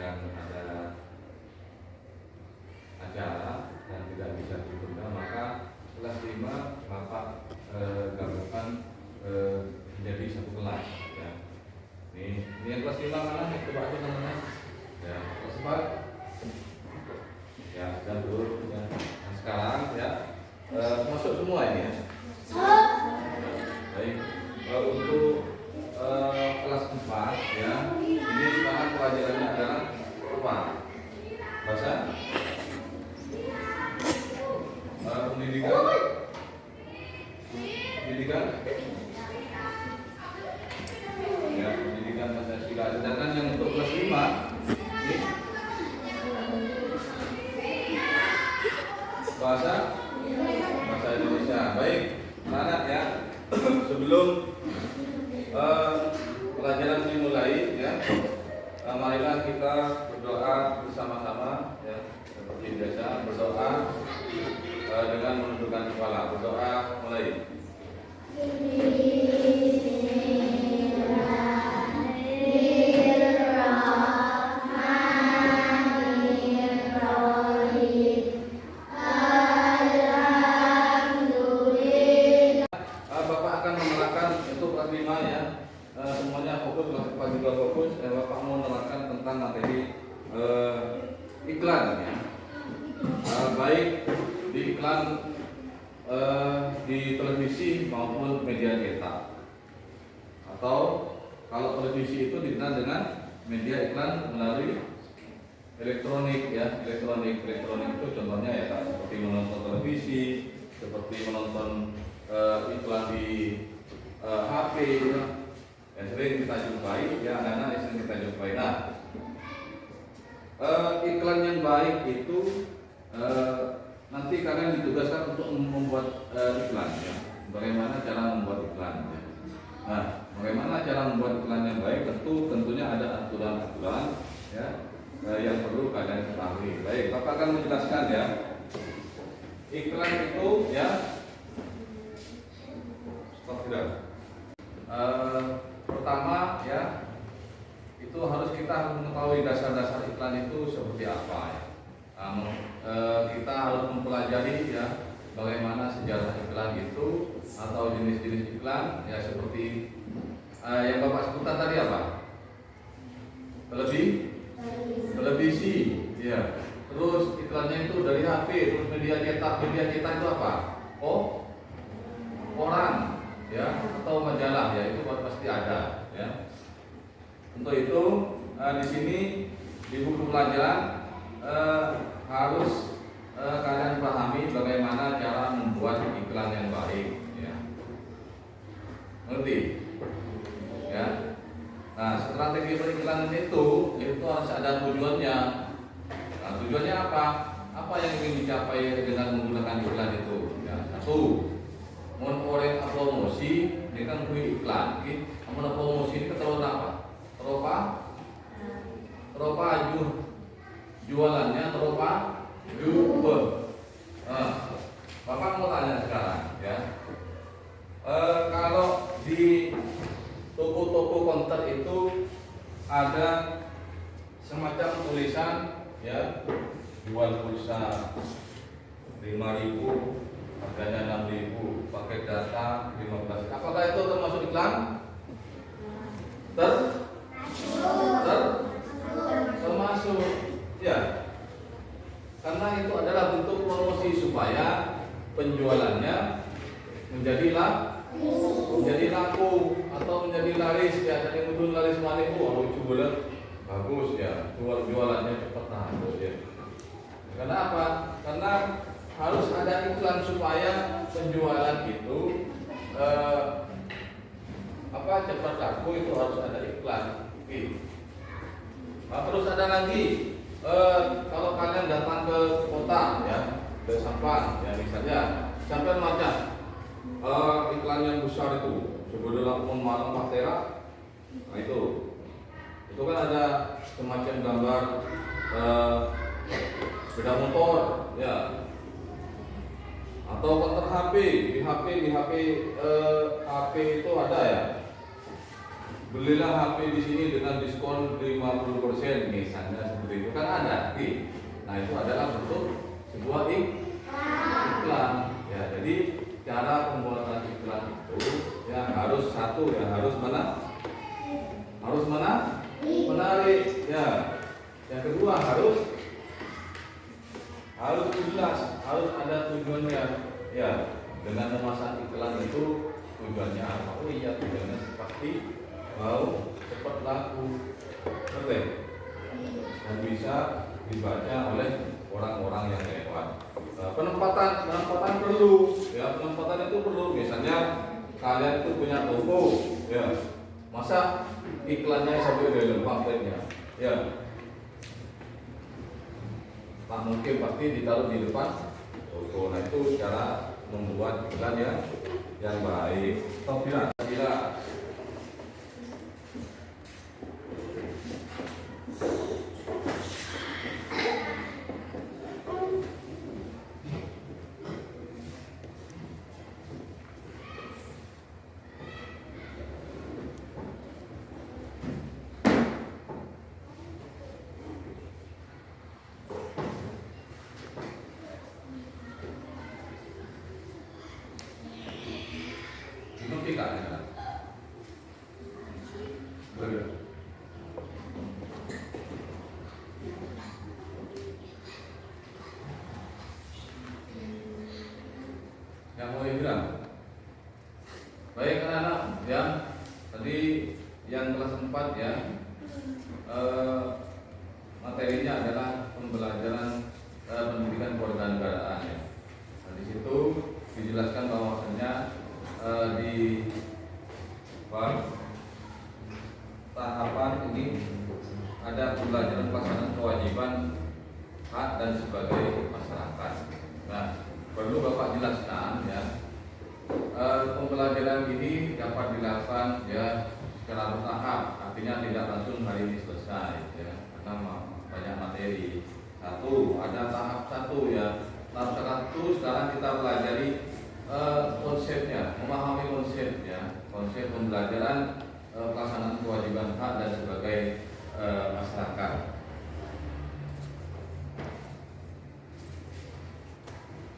dikarenakan ada acara dan tidak bisa ditunda, maka kelas 5 Bapak gabungkan menjadi satu kelas ya. Ini yang kelas 5 mana? Coba aja namanya. Ya, kelas 4. Ya, dan dulu ya. Nah, sekarang ya masuk semua ini ya. Baik, untuk kelas 4 ya. Ini sekarang pelajarannya adalah apa? Bahasa pendidikan. Pendidikan. Ya, pendidikan Pancasila. Sedangkan yang untuk kelas 5 ini bahasa Indonesia. Baik, anak ya. Sebelum pelajaran dimulai ya, marilah kita berdoa bersama-sama ya, seperti biasa berdoa dengan menundukkan kepala. Berdoa mulai. Bapak akan menerangkan untuk kelas 5 ya. Semuanya fokus, Bapak juga fokus. Bapak mau menerangkan tentang materi iklan ya. Baik di iklan di televisi maupun media cetak, atau kalau televisi itu dikenal dengan media iklan melalui elektronik ya. Elektronik itu contohnya ya seperti menonton televisi, seperti menonton iklan di HP ya. Yang sering kita jumpai ya, anak-anak yang sering kita jumpai. Nah, iklan yang baik itu nanti kalian ditugaskan untuk membuat iklan ya. Bagaimana cara membuat iklan ya. Nah, bagaimana cara membuat iklan yang baik? Tentunya ada aturan-aturan ya yang perlu kalian ketahui. Baik, Bapak akan menjelaskan ya. Iklan itu ya, stop tidak. Pertama ya, itu kita harus mengetahui dasar-dasar iklan itu seperti apa ya. Kita harus mempelajari ya bagaimana sejarah iklan itu atau jenis-jenis iklan ya, seperti yang Bapak sebutkan tadi apa? Televisi ya. Terus iklannya itu dari HP, terus media cetak itu apa? Oh, koran ya, atau majalah ya, itu pasti ada ya. Untuk itu di sini di buku pelajaran harus kalian pahami bagaimana cara membuat iklan yang baik ya. Ngerti? Ya. Nah, strategi periklanan itu harus ada tujuannya. Nah, tujuannya apa? Apa yang ingin dicapai dengan menggunakan iklan itu? Ya, satu, orang promosi ini kan iklan. Amun promosi ini keteruan apa? Teropa jualannya teropa jual. Bapak mau tanya sekarang ya. Kalau di toko-toko konter itu ada semacam tulisan ya, jual pulsa 5.000, harganya 6.000, pakai data 15. Apakah itu termasuk iklan? Termasuk ya, karena itu adalah bentuk promosi supaya penjualannya menjadi laku atau menjadi laris ya. Jadi muncul laris manis, lucu banget, bagus ya, jualannya cepat bagus ya. Karena apa? Karena harus ada iklan supaya penjualan itu cepat laku, itu harus ada iklan. Nah, terus ada lagi kalau kalian datang ke kota ya, ke Sampang ya, misalnya sampai macam iklan yang besar itu sebelum Malang Patera. Nah, itu kan ada semacam gambar sepeda motor ya, atau konter HP. Di HP itu ada ya belilah HP di sini dengan diskon 50% misalnya seperti itu kan ada. Nah itu adalah bentuk sebuah iklan. Ya, jadi cara pembuatan iklan itu ya harus satu ya harus menarik ya. Yang kedua harus jelas, harus ada tujuannya ya. Dengan memasang iklan itu tujuannya apa? Oh iya, tujuannya seperti mau cepat laku, ngerti? Dan bisa dibaca oleh orang-orang yang lewat. Penempatan perlu, ya penempatan itu perlu. Misalnya kalian itu punya toko, ya masa iklannya sampai di dalam pamfletnya, ya tak mungkin pasti ditaruh di depan toko. Nah itu cara membuat iklan yang baik. Bila yang mulai bilang, baik anak-anak ya, tadi yang kelas 4 ya, materinya adalah pembelajaran pendidikan kewarganegaraan ya. Nah, di situ dijelaskan bahwasannya di tahapan ini ada pembelajaran pelaksanaan kewajiban hak dan sebagai masyarakat. Nah, perlu Bapak jelaskan ya, pembelajaran ini dapat dilakukan ya secara bertahap, artinya tidak langsung hari ini selesai ya, karena banyak materi. Satu, ada tahap satu ya. Tahap satu sekarang kita pelajari konsepnya, memahami konsep ya, konsep pembelajaran pelaksanaan kewajiban hak dan sebagai masyarakat.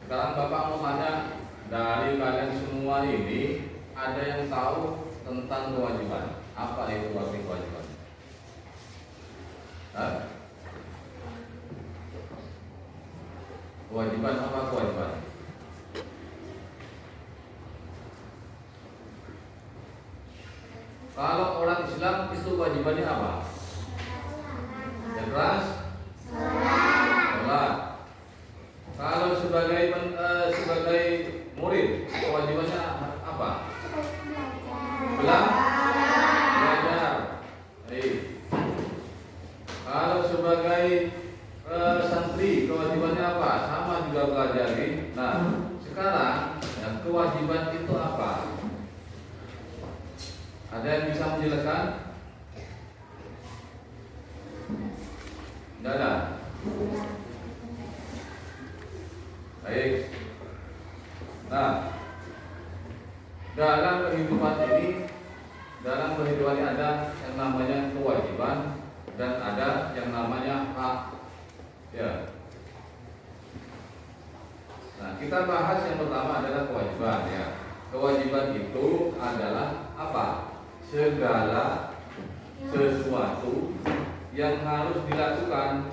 Sekarang Bapak mau tanya, dari kalian semua ini ada yang tahu tentang kewajiban? Apa itu arti kewajiban? Kewajiban apa kewajiban? Kalau orang Islam itu kewajibannya apa? Yang keras? Sholat. Kalau sebagai murid kewajibannya apa? Belajar. Kalau sebagai santri kewajibannya apa? Sama juga pelajari. Nah, sekarang ya, kewajiban itu apa? Ada yang bisa menjelaskan? Tidak ada. Baik. Nah, dalam kehidupan ini ada yang namanya kewajiban dan ada yang namanya hak. Ya. Nah, kita bahas yang pertama adalah kewajiban ya. Kewajiban itu adalah apa? Segala sesuatu yang harus dilakukan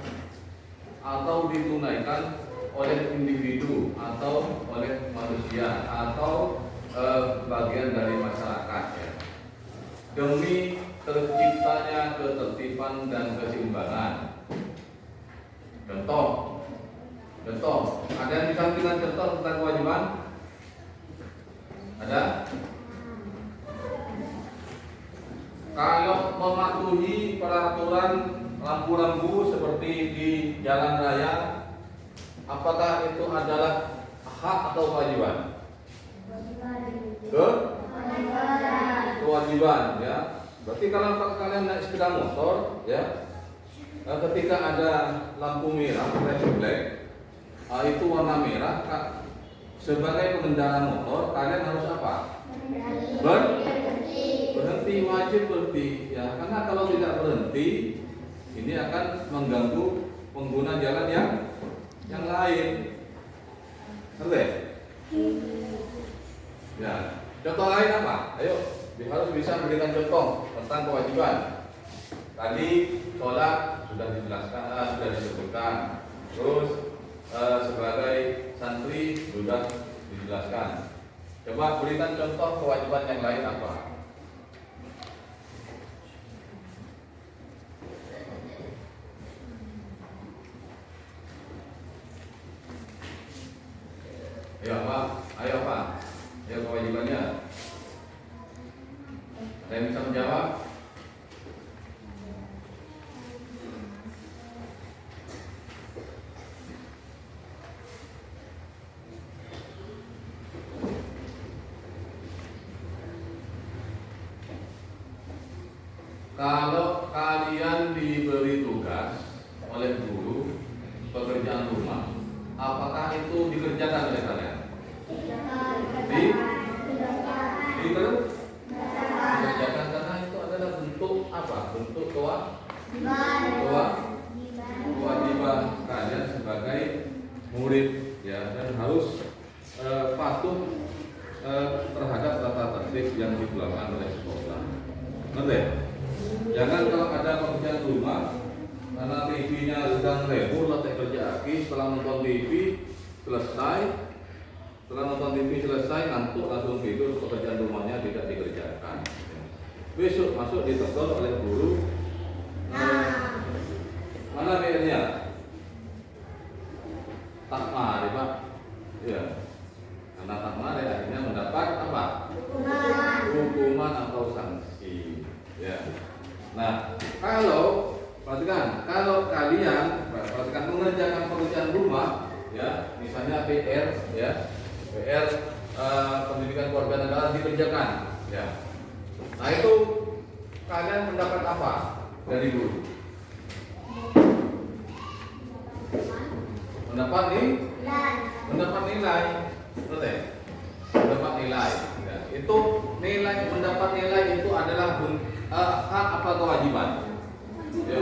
atau ditunaikan oleh individu atau oleh manusia atau bagian dari masyarakat ya, demi terciptanya ketertiban dan keseimbangan. Contoh, ada yang bisa memberikan contoh tentang kewajiban? Ada? Kalau mematuhi peraturan lampu-lampu seperti di jalan raya, apakah itu adalah hak atau kewajiban? Kewajiban ya. Berarti kalau kalian naik sepeda motor ya, ketika ada lampu merah refleks, itu warna merah, sebagai pengendara motor kalian harus apa? Berhenti berhenti, wajib berhenti ya, karena kalau tidak berhenti ini akan mengganggu pengguna jalan yang lain. Ngerti? Ya, contoh lain apa? Ayo, harus bisa memberikan contoh tentang kewajiban. Tadi sholat sudah dijelaskan, sudah disebutkan. Terus sebagai santri sudah dijelaskan. Coba berikan contoh kewajiban yang lain apa? Ayo Pak, ayo Pak. Ayo kewajibannya. Ada yang bisa menjawab? Kalau kalian diberi tugas oleh guru pekerjaan rumah, apakah itu dikerjakan oleh kalian? Dikerjakan karena itu adalah bentuk apa? Bentuk kewajiban kalian sebagai murid ya, dan harus patuh terhadap tata tertib yang dikeluarkan oleh sekolah. Ngerti? Jangan kalau ada pekerjaan rumah karena TV-nya sedang rebur letak kerja aki, setelah nonton TV selesai ngantuk langsung tidur, pekerjaan rumahnya tidak dikerjakan. Besok masuk ditegur oleh guru. Mana PR-nya? Tak mari Pak. Ya. Karena tak mari akhirnya mendapat apa? Hukuman atau sanksi. Ya. Nah, kalau perhatikan, kalau kalian perhatikan mengerjakan pekerjaan rumah, ya, misalnya PR, ya, PR pendidikan keluarga negara dikerjakan, ya. Nah itu kalian mendapat apa dari guru? Mendapat nilai, betul? Mendapat nilai. Ya. Itu nilai, mendapat nilai itu adalah hak apa kewajiban? Ya.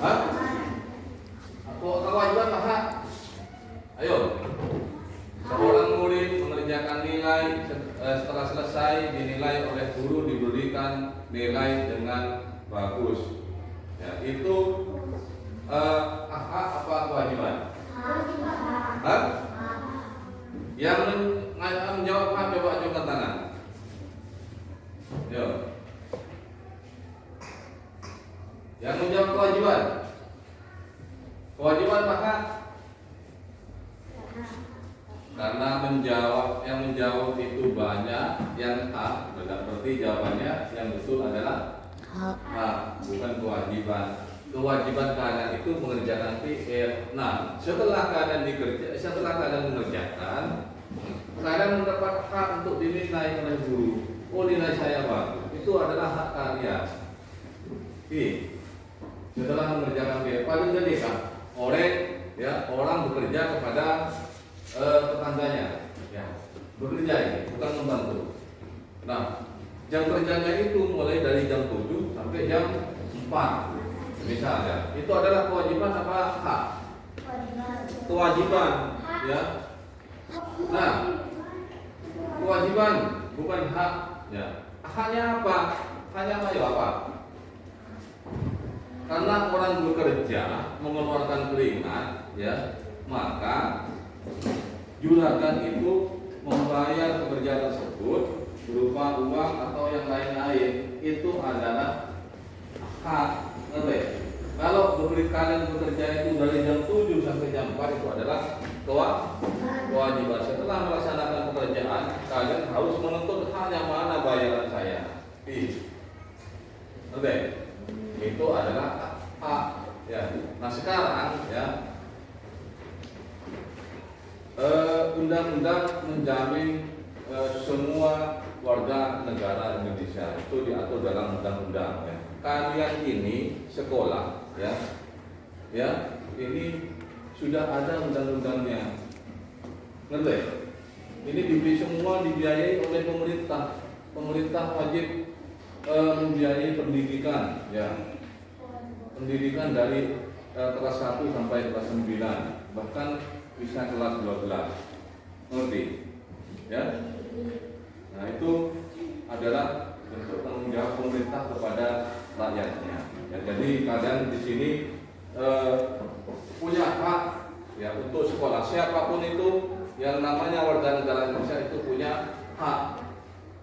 Hak? Kewajiban apa hak? Ayo. Seorang murid mengerjakan nilai, setelah selesai dinilai oleh guru, diberikan nilai dengan bagus. Ya, itu hak apa kewajiban? Hak? Yang menjawab hak coba angkat tangan. Yo. Yang menjawab kewajiban. Kewajiban maka karena yang menjawab itu banyak, yang hak berarti jawabannya yang betul adalah hak, bukan kewajiban. Kewajiban kalian itu mengerjakan PR. Nah, setelah kalian mengerjakan, kalian mendapat hak untuk dinilai oleh guru. Oh, nilai saya bagus. Itu adalah hak kalian. Setelah mengerjakan PR, paling jadi kan orang bekerja kepada tetangganya, ya, bekerja ini bukan membantu. Nah, jam kerjanya itu mulai dari jam 7 sampai jam 4 misalnya. Itu adalah kewajiban apa hak? Kewajiban, ya. Nah, kewajiban bukan hak, ya. Haknya apa? Haknya apa? Karena orang bekerja mengeluarkan keringat, ya, maka juragan itu membayar pekerja tersebut berupa uang atau yang lain-lain. Itu adalah hak. Kalau kalian bekerja itu dari jam 7 sampai jam 4 itu adalah kewajiban. Setelah melaksanakan pekerjaan, kalian harus menuntut haknya mana bayaran saya. Itu adalah hak. Ya. Nah sekarang, ya, undang-undang menjamin semua warga negara Indonesia itu diatur dalam undang-undang. Ya. Kalian ini sekolah, ya, ini sudah ada undang-undangnya. Ngerti? Ini semua dibiayai oleh pemerintah. Pemerintah wajib membiayai pendidikan, ya, pendidikan dari kelas 1 sampai kelas 9, bahkan bisa kelas 12, ngerti? Ya, nah itu adalah bentuk tanggung jawab pemerintah kepada rakyatnya. Ya, jadi kalian di sini punya hak ya untuk sekolah. Siapapun itu yang namanya warga negara Indonesia itu punya hak,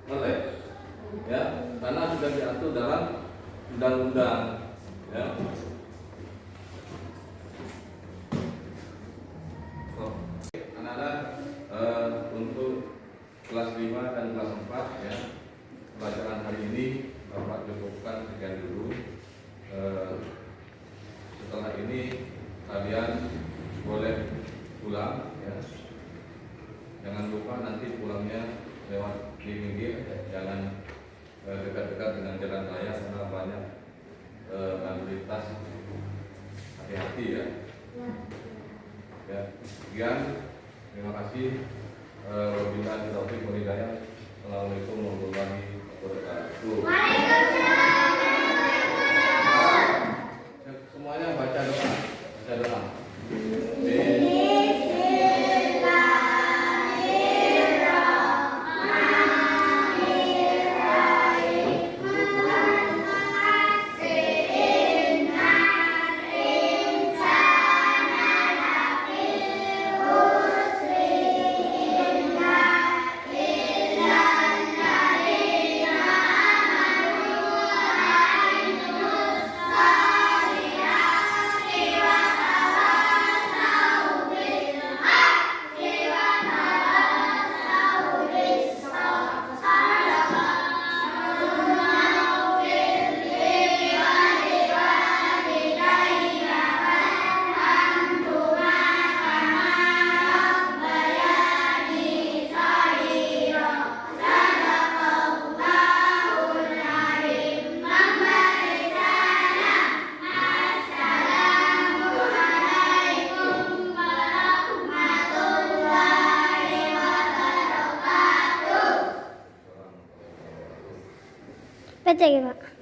ngerti? Ya, karena sudah diatur dalam undang-undang. Ya. Anak-anak untuk kelas 5 dan kelas 4 ya, pelajaran hari ini Bapak cukupkan sekian dulu. Setelah ini kalian boleh pulang ya. Jangan lupa nanti pulangnya lewat di pinggir ya. Jangan dekat-dekat dengan jalan raya karena banyak lalu lintas, hati-hati ya. Ya, sekian, terima kasih. Wabillahi taufiq wal hidayah. Assalamualaikum warahmatullahi wabarakatuh. Semuanya baca doa, baca doa. Baca ya, Pak.